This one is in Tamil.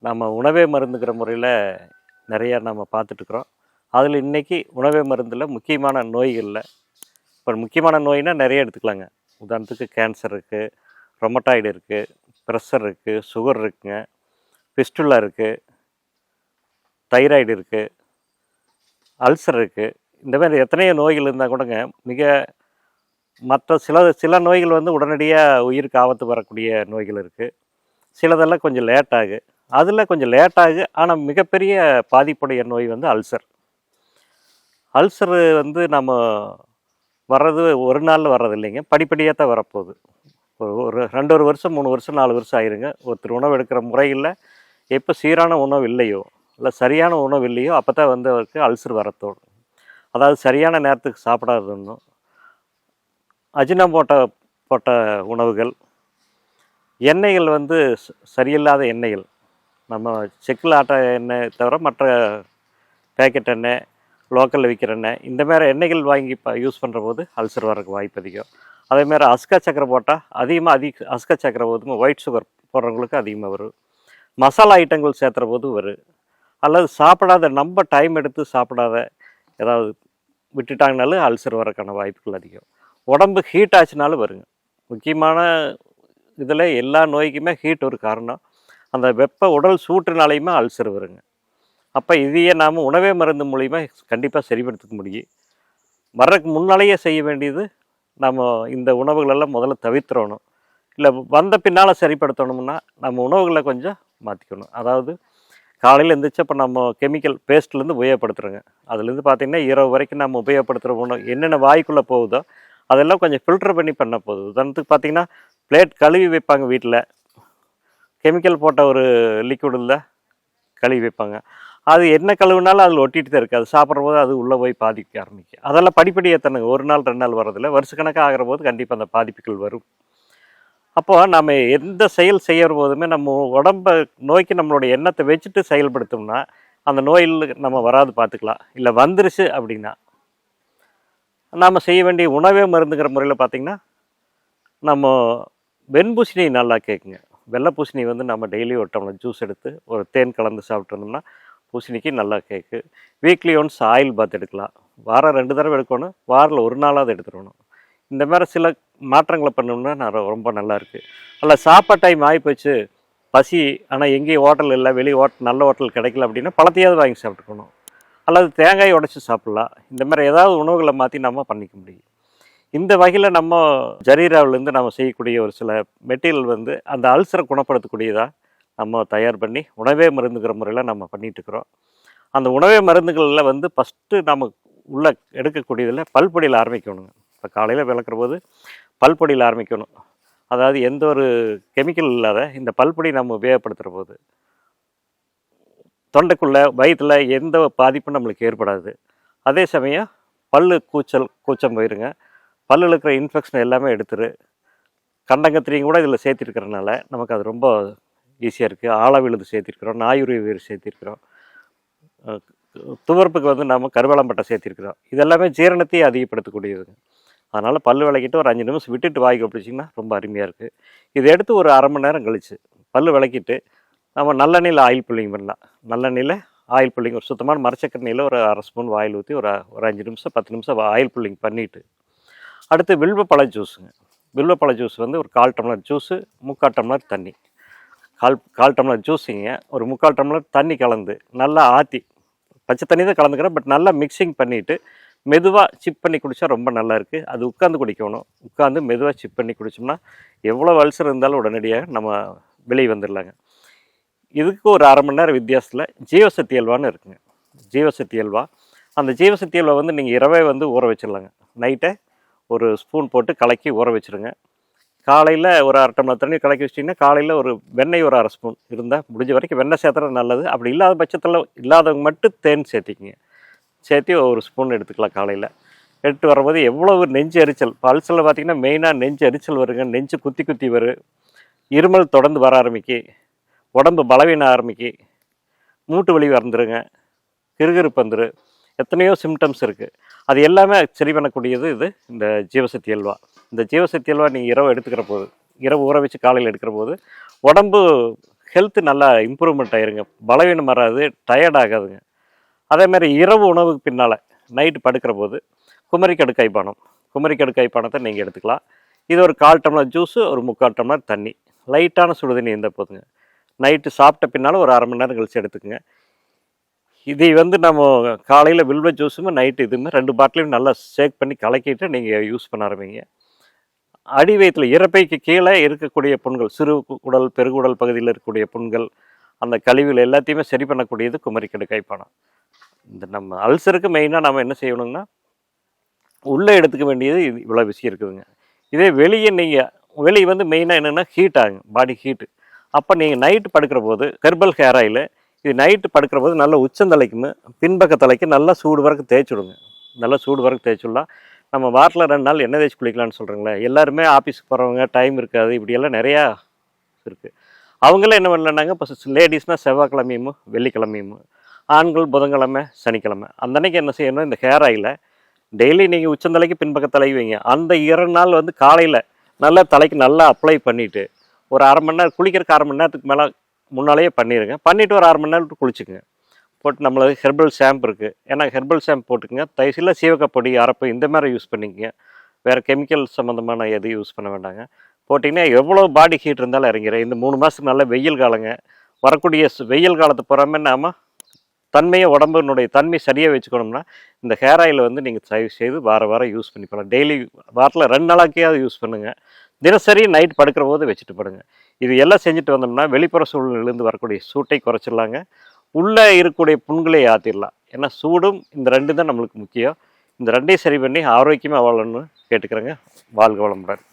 நம்ம உணவே மருந்துங்கிற முறையில் நிறையா நம்ம பார்த்துட்ருக்குறோம். அதில் இன்றைக்கி உணவே மருந்தில் முக்கியமான நோய்களில் இப்போ முக்கியமான நோயினால் நிறைய எடுத்துக்கலாங்க. உதாரணத்துக்கு கேன்சர் இருக்குது, ரொமட்டாய்டு இருக்குது, ப்ரெஷர் இருக்குது, சுகர் இருக்குங்க, பிஸ்டுலா இருக்குது, தைராய்டு இருக்குது, அல்சர் இருக்குது. இந்த மாதிரி எத்தனையோ நோய்கள் இருந்தால் கூடங்க மிக மற்ற சில நோய்கள் வந்து உடனடியாக உயிருக்கு ஆபத்து வரக்கூடிய நோய்கள் இருக்குது. சிலதெல்லாம் கொஞ்சம் லேட் ஆகும். அதில் கொஞ்சம் லேட் ஆகும், ஆனால் மிகப்பெரிய பாதிப்புடைய நோய் வந்து அல்சர். அல்சரு வந்து நம்ம வர்றது ஒரு நாளில் வர்றது இல்லைங்க, படிப்படியாக தான் வரப்போகுது. ஒரு 2 வருஷம் 3 வருஷம் 4 வருஷம் ஆயிருங்க. ஒருத்தர் உணவு எடுக்கிற முறையில் எப்போ சீரான உணவு இல்லையோ இல்லை சரியான உணவு இல்லையோ அப்போ தான் வந்து அவருக்கு அல்சர் வரத்தோடும். அதாவது சரியான நேரத்துக்கு சாப்பிடாததுன்னும், அஜினமோட்டோ போட்ட உணவுகள், எண்ணெய்கள் வந்து சரியில்லாத எண்ணெய்கள், நம்ம செக்கில் ஆட்ட எண்ணெய் தவிர மற்ற பேக்கெட் எண்ணெய், லோக்கலில் விற்கிற எண்ணெய், இந்த மாதிரி எண்ணெய்கள் வாங்கி யூஸ் பண்ணுற போது அல்சர் வரக்கு வாய்ப்பு அதிகம். அதேமாதிரி அஸ்கா சக்கரை போட்டால் அஸ்கா சக்கரை போதும் ஒயிட் சுகர் போடுறவங்களுக்கு அதிகமாக வரும். மசாலா ஐட்டங்கள் சேர்த்துற போது வரும். அல்லது சாப்பிடாத நம்ம டைம் எடுத்து சாப்பிடாத ஏதாவது விட்டுட்டாங்கனாலும் அல்சர் வரக்கான வாய்ப்புகள் அதிகம். உடம்பு ஹீட் ஆச்சுனாலும் வருங்க. முக்கியமான இதில் எல்லா நோய்க்குமே ஹீட் ஒரு காரணம். அந்த உடல் சூட்டுனாலையுமே அல்சர் வருங்க. அப்போ இதையே நாம் உணவே மருந்து மூலிமா கண்டிப்பாக சரிப்படுத்திக்க முடியும். வர்றதுக்கு முன்னாலேயே செய்ய வேண்டியது, நம்ம இந்த உணவுகளெல்லாம் முதல்ல தவிர்த்துறணும். இல்லை வந்த பின்னால் சரிப்படுத்தணும்னா நம்ம உணவுகளை கொஞ்சம் மாற்றிக்கணும். அதாவது காலையில் எழுந்திரிச்சு இப்போ நம்ம கெமிக்கல் பேஸ்ட்லேருந்து உபயோகப்படுத்துகிறோங்க. அதுலேருந்து பார்த்திங்கன்னா இரவு வரைக்கும் நம்ம உபயோகப்படுத்துகிற உணவு என்னென்ன வாய்க்குள்ளே போகுதோ அதெல்லாம் கொஞ்சம் ஃபில்டர் பண்ணி பண்ண போகுது. உதாரணத்துக்கு பார்த்திங்கன்னா பிளேட் கழுவி வைப்பாங்க வீட்டில், கெமிக்கல் போட்ட ஒரு லிக்விடில் கழுவி வைப்பாங்க. அது என்ன கழுவுனாலும் அதில் ஒட்டிகிட்டு தான் இருக்குது. அது சாப்பிட்ற போது அது உள்ளே போய் பாதிக்க ஆரம்பிக்கும். அதெல்லாம் படிப்படியாக தானுங்க, ஒரு நாள் 2 நாள் வரதில்லை, வருஷக்கணக்காக ஆகிற போது கண்டிப்பாக அந்த பாதிப்புகள் வரும். அப்போது நம்ம எந்த செயல் செய்கிற போதுமே நம்ம உடம்பை நோய்க்கு நம்மளுடைய எண்ணத்தை வச்சுட்டு செயல்படுத்தோம்னா அந்த நோயில் நம்ம வராது பார்த்துக்கலாம். இல்லை வந்துருச்சு அப்படின்னா நாம் செய்ய வேண்டிய உணவே மருந்துங்கிற முறையில் பார்த்திங்கன்னா, நம்ம வெண்பூசணி நல்லா கேட்குங்க. வெள்ளை பூசணி வந்து நம்ம டெய்லி ஒரு டம்ளர் ஜூஸ் எடுத்து ஒரு தேன் கலந்து சாப்பிட்டோம்னா பூசணிக்கு நல்லா கேட்கு. வீக்லி ஒன்ஸ் ஆயில் பாத் எடுக்கலாம். வாரம் 2 தடவை எடுக்கணும், வாரில் 1 நாளாவது எடுத்துடணும். இந்த மாதிரி சில மாற்றங்களை பண்ணோம்னா ரொம்ப நல்லாயிருக்கு. அல்ல சாப்பாடு டைம் ஆகிப்போச்சு, பசி, ஆனால் எங்கேயும் ஹோட்டல் இல்லை, வெளியே நல்ல ஹோட்டல் கிடைக்கல அப்படின்னா பழத்தையாவது வாங்கி சாப்பிட்டுக்கணும். அல்லது தேங்காய் உடைச்சி சாப்பிட்லாம். இந்த மாதிரி ஏதாவது உணவுகளை மாற்றி நம்ம பண்ணிக்க முடியும். இந்த வகையில் நம்ம ஜரீராவிலேருந்து நம்ம செய்யக்கூடிய ஒரு சில மெட்டீரியல் வந்து அந்த அல்சரை குணப்படுத்தக்கூடியதாக நம்ம தயார் பண்ணி உணவே மருந்துங்கிற முறையில் நம்ம பண்ணிகிட்ருக்குறோம். அந்த உணவே மருந்துகளில் வந்து ஃபஸ்ட்டு நம்ம உள்ளே எடுக்கக்கூடியதில் பல்பொடியில் ஆரம்பிக்கணுங்க. இப்போ காலையில் விளக்குற போது பல்பொடியில் ஆரம்பிக்கணும். அதாவது எந்த ஒரு கெமிக்கல் இல்லாத இந்த பல்பொடி நம்ம உபயோகப்படுத்துகிற போது தொண்டைக்குள்ளே வயிற்றில் எந்த பாதிப்பும் நம்மளுக்கு ஏற்படாது. அதே சமயம் கூச்சம் போயிருங்க. பல்லில் இருக்கிற இன்ஃபெக்ஷன் எல்லாமே எடுத்துரு. கண்டங்கத்திரியும் கூட இதில் சேர்த்திருக்கிறதுனால நமக்கு அது ரொம்ப ஈஸியாக இருக்குது. ஆழவிழுது சேர்த்திருக்கிறோம், நாயுருவி வேறு சேர்த்திருக்கிறோம், துவர்ப்புக்கு வந்து நம்ம கருவேலம்பட்டை சேர்த்திருக்கிறோம். இதெல்லாமே ஜீரணத்தையும் அதிகப்படுத்தக்கூடியதுங்க. அதனால் பல் விளக்கிட்டு ஒரு 5 நிமிஷம் விட்டுட்டு வாய்க்கு பிடிச்சிங்கன்னா ரொம்ப அருமையாக இருக்குது. இதை எடுத்து ஒரு அரை மணி நேரம் கழித்து பல் விளக்கிட்டு நம்ம நல்லெண்ணெயில் ஆயில் புல்லிங் பண்ணலாம். நல்லெண்ணெயில் ஆயில் புல்லிங், ஒரு சுத்தமான மரச்சக்கெண்ணெயில் ஒரு அரை ஸ்பூன் ஆயில் ஊற்றி ஒரு 5 நிமிஷம் 10 நிமிஷம் ஆயில் புல்லிங் பண்ணிவிட்டு அடுத்து வில்வப்பழ ஜூஸுங்க. வில்வப்பழ ஜூஸ் வந்து ஒரு 1/4 டம்ளர் ஜூஸு, 3/4 டம்ளர் தண்ணி. கால் டம்ளர் ஜூஸிங்க, ஒரு 3/4 டம்ளர் தண்ணி கலந்து நல்லா ஆற்றி, பச்சை தண்ணி தான் கலந்துக்கிறேன், பட் நல்லா மிக்சிங் பண்ணிவிட்டு மெதுவாக சிப் பண்ணி குடித்தா ரொம்ப நல்லாயிருக்கு. அது உட்காந்து குடிக்கணும். உட்காந்து மெதுவாக சிப் பண்ணி குடித்தோம்னா எவ்வளோ அல்சர் இருந்தாலும் உடனடியாக நம்ம வெளியே வந்துடலாங்க. இதுக்கு ஒரு அரை மணி நேரம் வித்தியாசத்தில் ஜீவசக்தி அல்வான்னு இருக்குங்க. ஜீவசக்தி அல்வா, அந்த ஜீவசக்தி அல்வா வந்து நீங்கள் இரவே வந்து ஊற வச்சிடலாங்க. நைட்டை ஒரு ஸ்பூன் போட்டு கலக்கி ஊற வச்சுருங்க. காலையில் ஒரு அரை டம்ளர் தண்ணி கலக்கி வச்சிட்டிங்கன்னா காலையில் ஒரு வெண்ணெய் ஒரு அரை ஸ்பூன் இருந்தால் முடிஞ்ச வரைக்கும் வெண்ணெய் சேர்த்துறது நல்லது. அப்படி இல்லாத பட்சத்தில் இல்லாதவங்க மட்டும் தேன் சேர்த்திக்கிங்க. சேர்த்து ஒரு ஸ்பூன் எடுத்துக்கலாம். காலையில் எடுத்து வரும்போது எவ்வளவு நெஞ்சு எரிச்சல், இப்போ அல்சரில் பார்த்திங்கன்னா மெயினாக நெஞ்சு எரிச்சல் வருங்க. நெஞ்சு குத்தி வரும், இருமல் தொடர்ந்து வர ஆரம்பிக்கு, உடம்பு பலவீனம் ஆரம்பிக்கு, மூட்டு வலி வந்துருங்க, கிறுகிறுப்பு வந்துடும், எத்தனையோ சிம்டம்ஸ் இருக்குது. அது எல்லாமே சரி பண்ணக்கூடியது இது இந்த ஜீவசக்தி அல்வா. இந்த ஜீவசக்தி அல்வா நீங்கள் இரவு எடுத்துக்கிற போது, இரவு ஊற வச்சு காலையில் எடுக்கிற போது உடம்பு ஹெல்த்து நல்லா இம்ப்ரூவ்மெண்ட் ஆயிருங்க. பலவீனம் வராது, டயர்ட் ஆகாதுங்க. அதேமாதிரி இரவு உணவுக்கு பின்னால் நைட்டு படுக்கிற போது குமரிக்கடு கைப்பானம், குமரிக்கடு கைப்பானத்தை நீங்கள் எடுத்துக்கலாம். இது ஒரு 1/4 டம்ளர் ஜூஸு, ஒரு 3/4 டம்ளர் தண்ணி, லைட்டான சுடுதண்ணி இருந்தால் போதுங்க. நைட்டு சாப்பிட்ட பின்னால் ஒரு 1/2 மணி நேரம் கழித்து எடுத்துக்கங்க. இதை வந்து நம்ம காலையில் வில்வ ஜூஸும் நைட்டு இதுவுமே 2 பாட்டிலையும் நல்லா ஷேக் பண்ணி கலக்கிட்டு நீங்கள் யூஸ் பண்ண ஆரம்பிங்க. அடி வயிற்றில் இறப்பைக்கு கீழே இருக்கக்கூடிய புண்கள், சிறு குடல் பெருகுடல் பகுதியில் இருக்கக்கூடிய புண்கள், அந்த கழிவுகள் எல்லாத்தையுமே சரி பண்ணக்கூடியது குமரிக்கடு கைப்பானம். இந்த நம்ம அல்சருக்கு மெயினாக நம்ம என்ன செய்யணும்னா உள்ளே எடுத்துக்க வேண்டியது இது இவ்வளோ விஷயம் இருக்குதுங்க. இதே வெளியே வெளியே வந்து மெயினாக என்னென்னா ஹீட் ஆகுங்க, பாடி ஹீட்டு. அப்போ நீங்கள் நைட்டு படுக்கிற போது ஹெர்பல் ஹேர் ஆயில் இது நைட்டு படுக்கிற போது நல்லா உச்சந்தலைக்குமே பின்பக்க தலைக்கு நல்லா சூடு வரைக்கும் தேய்ச்சி விடுங்க. நல்லா சூடு வரைக்கும் தேய்ச்சிடலாம். நம்ம வாரத்தில் 2 நாள் எண்ணெய் தேய்ச்சி குளிக்கலாம்னு சொல்கிறீங்களே, எல்லாருமே ஆஃபீஸுக்கு போகிறவங்க டைம் இருக்காது, இப்படியெல்லாம் நிறையா இருக்குது. அவங்களாம் என்ன பண்ணலன்னாங்க, இப்போ லேடிஸ்னால் செவ்வாய்க்கிழமையும் வெள்ளிக்கிழமையும், ஆண்கள் புதன்கிழமை சனிக்கிழமை அந்த அன்னைக்கு என்ன செய்யணும், இந்த ஹேர் ஆயிலை டெய்லி நீங்கள் உச்சந்தலைக்கு பின்பக்க தலை வைங்க. அந்த 2 நாள் வந்து காலையில் நல்லா தலைக்கு நல்லா அப்ளை பண்ணிவிட்டு ஒரு 1/2 மணி நேரம் குளிக்கிறதுக்கு 1/2 மணி நேரத்துக்கு மேலே முன்னாலேயே பண்ணிடுங்க. பண்ணிவிட்டு ஒரு 1/2 மணி நேரத்துக்கு குளிச்சுக்குங்க. போட்டு நம்மளுக்கு ஹெர்பல் ஷாம்பு இருக்குது, ஏன்னா ஹெர்பல் ஷாம்பு போட்டுக்குங்க. தயசில் சீவகப்பொடி அரப்பு இந்த மாதிரி யூஸ் பண்ணிக்கங்க. வேறு கெமிக்கல் சம்மந்தமான எதுவும் யூஸ் பண்ண வேண்டாங்க. போட்டிங்கன்னா எவ்வளோ பாடி ஹீட் இருந்தாலும் இறங்கிறேன். இந்த 3 மாதத்துக்கு நல்ல வெயில் காலங்க, வரக்கூடிய வெயில் காலத்தை போகாமல் நாம் தன்மையை உடம்பினுடைய தன்மை சரியாக வச்சுக்கணும்னா இந்த ஹேர் ஆயிலை வந்து நீங்கள் தயவு செய்து வாரம் யூஸ் பண்ணி போகலாம். டெய்லி வாரத்தில் 2 நாளாக்கியாவது யூஸ் பண்ணுங்கள். தினசரி நைட் படுக்கிற போது வச்சுட்டு படுங்க. இது எல்லாம் செஞ்சுட்டு வந்தோம்னா வெளிப்புற சூழ்நிலையிலேருந்து வரக்கூடிய சூட்டை குறைச்சிடலாங்க. உள்ளே இருக்கக்கூடிய புண்களை ஆற்றிடலாம். ஏன்னா சூடும் இந்த 2 தான் நம்மளுக்கு முக்கியம். இந்த 2ஐயும் சரி பண்ணி ஆரோக்கியமாக வாழணும்னு கேட்டுக்கிறேங்க. வாழ்க வளமுடன்.